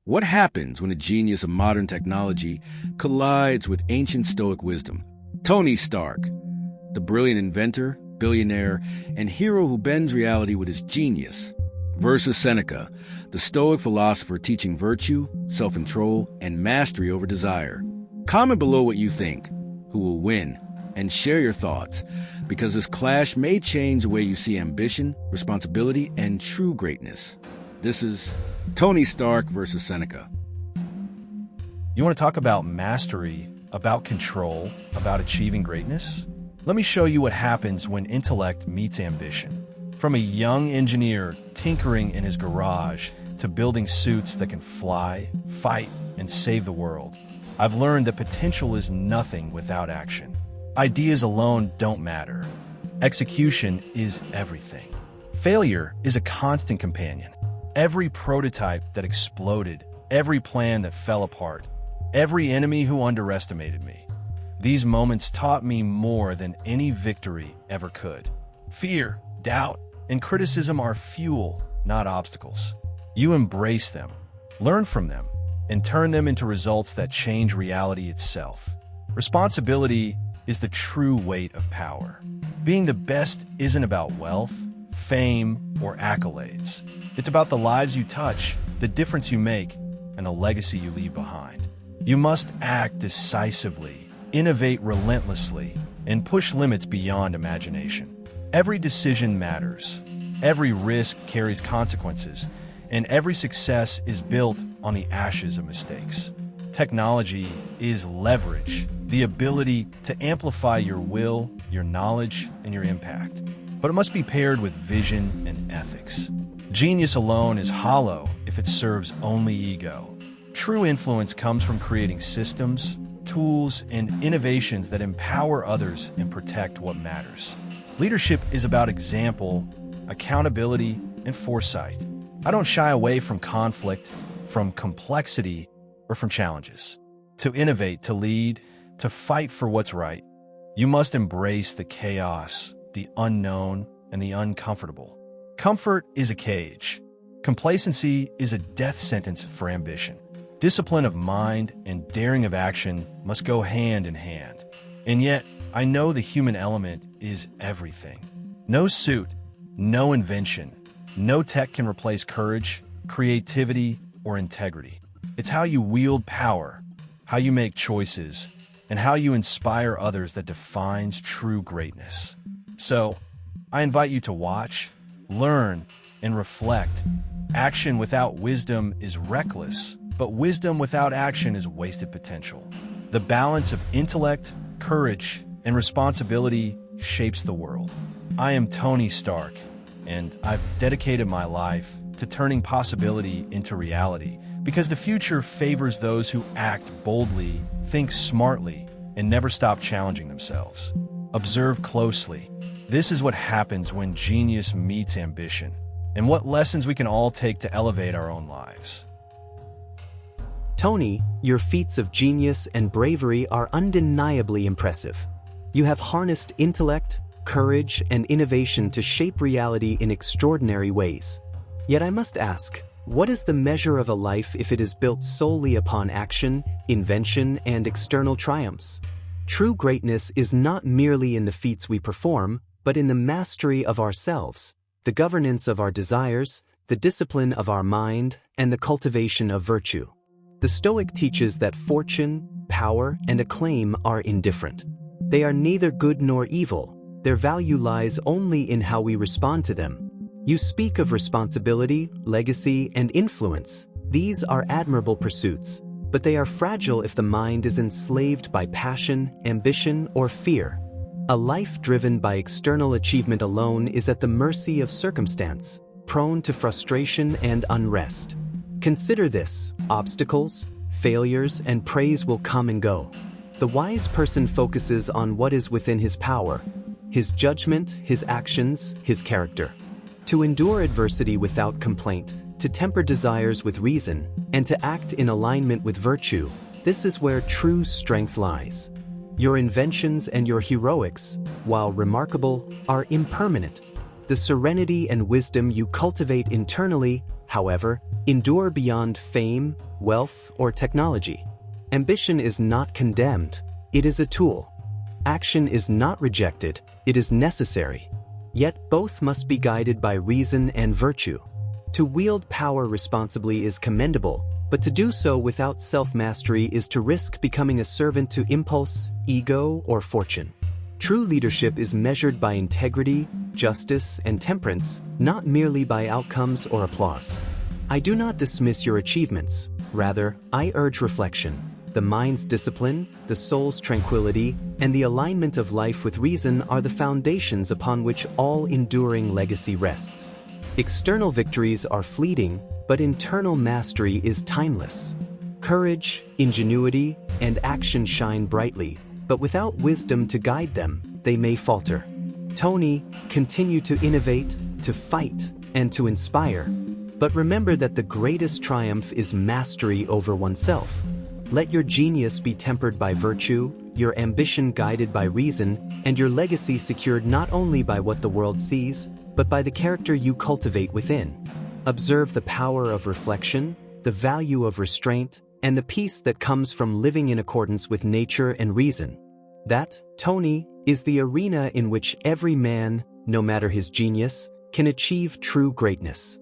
What happens when a genius of modern technology collides with ancient Stoic wisdom? Tony Stark, the brilliant inventor, billionaire, and hero who bends reality with his genius, versus Seneca, the Stoic philosopher teaching virtue, self-control, and mastery over desire. Comment below what you think, who will win, and share your thoughts, because this clash may change the way you see ambition, responsibility, and true greatness. This is Tony Stark versus Seneca. You want to talk about mastery, about control, about achieving greatness? Let me show you what happens when intellect meets ambition. From a young engineer tinkering in his garage to building suits that can fly, fight, and save the world, I've learned that potential is nothing without action. Ideas alone don't matter. Execution is everything. Failure is a constant companion. Every prototype that exploded, every plan that fell apart, every enemy who underestimated me. These moments taught me more than any victory ever could. Fear, doubt, and criticism are fuel, not obstacles. You embrace them, learn from them, and turn them into results that change reality itself. Responsibility is the true weight of power. Being the best isn't about wealth, fame, or accolades. It's about the lives you touch, the difference you make, and the legacy you leave behind. You must act decisively, innovate relentlessly, and push limits beyond imagination. Every decision matters. Every risk carries consequences, and every success is built on the ashes of mistakes. Technology is leverage, the ability to amplify your will, your knowledge, and your impact. But it must be paired with vision and ethics. Genius alone is hollow if it serves only ego. True influence comes from creating systems, tools, and innovations that empower others and protect what matters. Leadership is about example, accountability, and foresight. I don't shy away from conflict, from complexity, or from challenges. To innovate, to lead, to fight for what's right, you must embrace the chaos, the unknown, and the uncomfortable. Comfort is a cage. Complacency is a death sentence for ambition. Discipline of mind and daring of action must go hand in hand. And yet, I know the human element is everything. No suit, no invention, no tech can replace courage, creativity, or integrity. It's how you wield power, how you make choices, and how you inspire others that defines true greatness. So, I invite you to watch, learn, and reflect. Action without wisdom is reckless, but wisdom without action is wasted potential. The balance of intellect, courage, and responsibility shapes the world. I am Tony Stark, and I've dedicated my life to turning possibility into reality because the future favors those who act boldly, think smartly, and never stop challenging themselves. Observe closely. This is what happens when genius meets ambition, and what lessons we can all take to elevate our own lives. Tony, your feats of genius and bravery are undeniably impressive. You have harnessed intellect, courage, and innovation to shape reality in extraordinary ways. Yet I must ask, what is the measure of a life if it is built solely upon action, invention, and external triumphs? True greatness is not merely in the feats we perform, but in the mastery of ourselves, the governance of our desires, the discipline of our mind, and the cultivation of virtue. The Stoic teaches that fortune, power, and acclaim are indifferent. They are neither good nor evil. Their value lies only in how we respond to them. You speak of responsibility, legacy, and influence. These are admirable pursuits, but they are fragile if the mind is enslaved by passion, ambition, or fear. A life driven by external achievement alone is at the mercy of circumstance, prone to frustration and unrest. Consider this: obstacles, failures, and praise will come and go. The wise person focuses on what is within his power, his judgment, his actions, his character. To endure adversity without complaint, to temper desires with reason, and to act in alignment with virtue, this is where true strength lies. Your inventions and your heroics, while remarkable, are impermanent. The serenity and wisdom you cultivate internally, however, Endure beyond fame, wealth, or technology. Ambition is not condemned, it is a tool. Action is not rejected, it is necessary. Yet both must be guided by reason and virtue. To wield power responsibly is commendable, but to do so without self-mastery is to risk becoming a servant to impulse, ego, or fortune. True leadership is measured by integrity, justice, and temperance, not merely by outcomes or applause. I do not dismiss your achievements. Rather, I urge reflection. The mind's discipline, the soul's tranquility, and the alignment of life with reason are the foundations upon which all enduring legacy rests. External victories are fleeting, but internal mastery is timeless. Courage, ingenuity, and action shine brightly, but without wisdom to guide them, they may falter. Tony, continue to innovate, to fight, and to inspire. But remember that the greatest triumph is mastery over oneself. Let your genius be tempered by virtue, your ambition guided by reason, and your legacy secured not only by what the world sees, but by the character you cultivate within. Observe the power of reflection, the value of restraint, and the peace that comes from living in accordance with nature and reason. That, Tony, is the arena in which every man, no matter his genius, can achieve true greatness.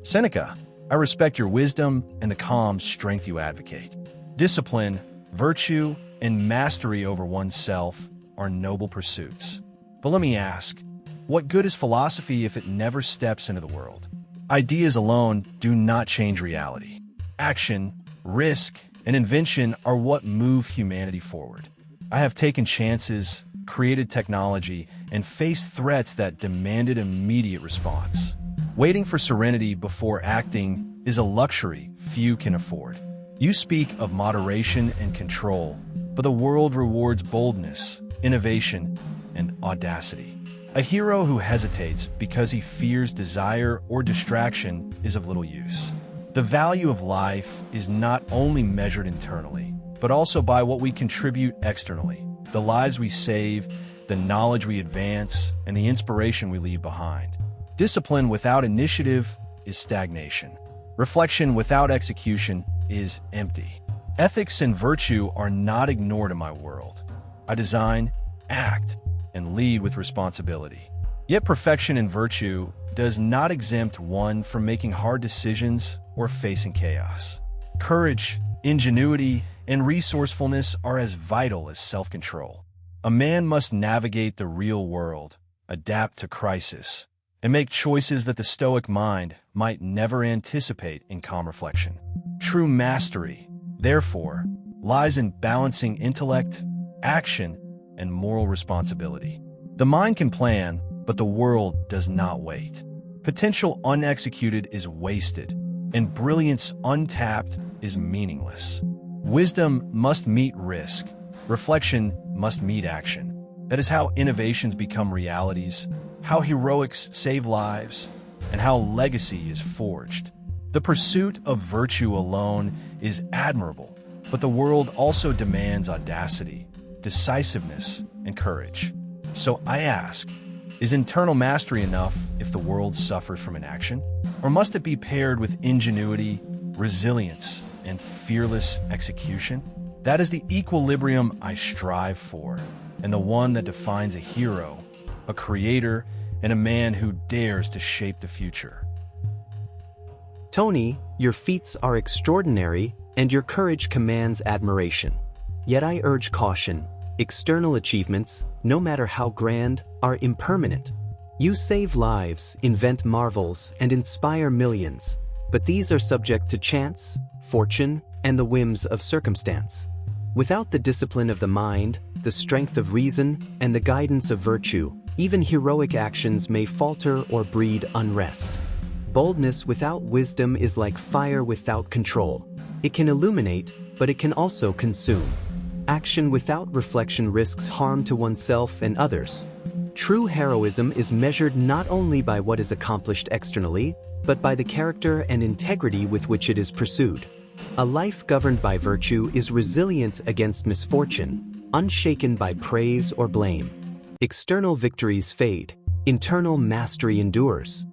Seneca, I respect your wisdom and the calm strength you advocate. Discipline, virtue, and mastery over oneself are noble pursuits. But let me ask, what good is philosophy if it never steps into the world? Ideas alone do not change reality. Action, risk, and invention are what move humanity forward. I have taken chances, created technology, and faced threats that demanded immediate response. Waiting for serenity before acting is a luxury few can afford. You speak of moderation and control, but the world rewards boldness, innovation, and audacity. A hero who hesitates because he fears desire or distraction is of little use. The value of life is not only measured internally, but also by what we contribute externally, the lives we save, the knowledge we advance, and the inspiration we leave behind. Discipline without initiative is stagnation. Reflection without execution is empty. Ethics and virtue are not ignored in my world. I design, act, and lead with responsibility. Yet perfection and virtue does not exempt one from making hard decisions or facing chaos. Courage, ingenuity, and resourcefulness are as vital as self-control. A man must navigate the real world, adapt to crisis, and make choices that the Stoic mind might never anticipate in calm reflection. True mastery, therefore, lies in balancing intellect, action, and moral responsibility. The mind can plan, but the world does not wait. Potential unexecuted is wasted, and brilliance untapped is meaningless. Wisdom must meet risk. Reflection must meet action. That is how innovations become realities, how heroics save lives, and how legacy is forged. The pursuit of virtue alone is admirable, but the world also demands audacity, decisiveness, and courage. So I ask, is internal mastery enough if the world suffers from inaction? Or must it be paired with ingenuity, resilience, and fearless execution? That is the equilibrium I strive for, and the one that defines a hero, a creator, and a man who dares to shape the future. Tony, your feats are extraordinary, and your courage commands admiration. Yet I urge caution. External achievements, no matter how grand, are impermanent. You save lives, invent marvels, and inspire millions, but these are subject to chance, fortune, and the whims of circumstance. Without the discipline of the mind, the strength of reason, and the guidance of virtue, even heroic actions may falter or breed unrest. Boldness without wisdom is like fire without control. It can illuminate, but it can also consume. Action without reflection risks harm to oneself and others. True heroism is measured not only by what is accomplished externally, but by the character and integrity with which it is pursued. A life governed by virtue is resilient against misfortune, unshaken by praise or blame. External victories fade, internal mastery endures.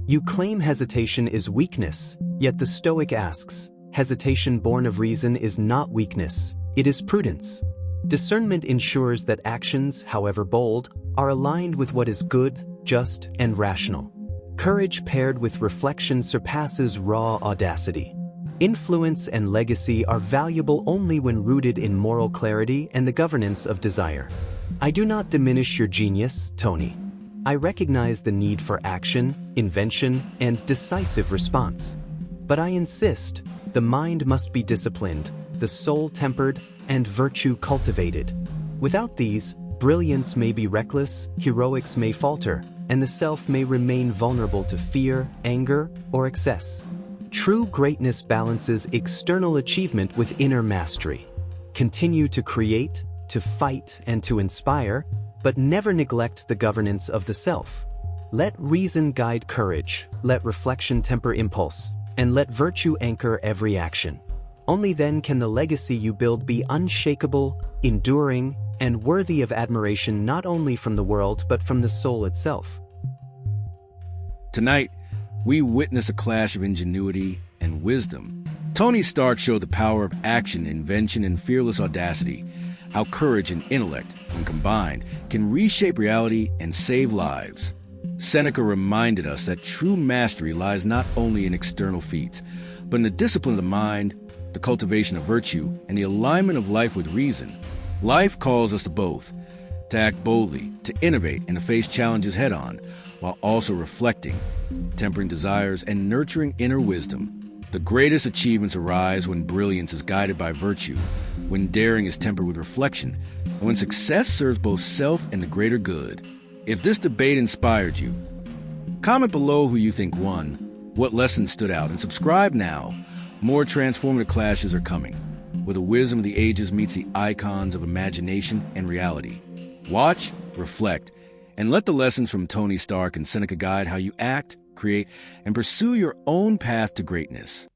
You claim hesitation is weakness, yet the Stoic asks, hesitation born of reason is not weakness, it is prudence. Discernment ensures that actions, however bold, are aligned with what is good, just, and rational. Courage paired with reflection surpasses raw audacity. Influence and legacy are valuable only when rooted in moral clarity and the governance of desire. I do not diminish your genius, Tony. I recognize the need for action, invention, and decisive response. But I insist, the mind must be disciplined, the soul tempered, and virtue cultivated. Without these, brilliance may be reckless, heroics may falter, and the self may remain vulnerable to fear, anger, or excess. True greatness balances external achievement with inner mastery. Continue to create, to fight, and to inspire, but never neglect the governance of the self. Let reason guide courage, let reflection temper impulse, and let virtue anchor every action. Only then can the legacy you build be unshakable, enduring, and worthy of admiration not only from the world but from the soul itself. Tonight, we witness a clash of ingenuity and wisdom. Tony Stark showed the power of action, invention, and fearless audacity, how courage and intellect, when combined, can reshape reality and save lives. Seneca reminded us that true mastery lies not only in external feats, but in the discipline of the mind, the cultivation of virtue, and the alignment of life with reason. Life calls us to both, to act boldly, to innovate, and to face challenges head-on, while also reflecting, tempering desires, and nurturing inner wisdom. The greatest achievements arise when brilliance is guided by virtue, when daring is tempered with reflection, and when success serves both self and the greater good. If this debate inspired you, comment below who you think won, what lessons stood out, and subscribe now. More transformative clashes are coming, where the wisdom of the ages meets the icons of imagination and reality. Watch, reflect, and let the lessons from Tony Stark and Seneca guide how you act, create, and pursue your own path to greatness.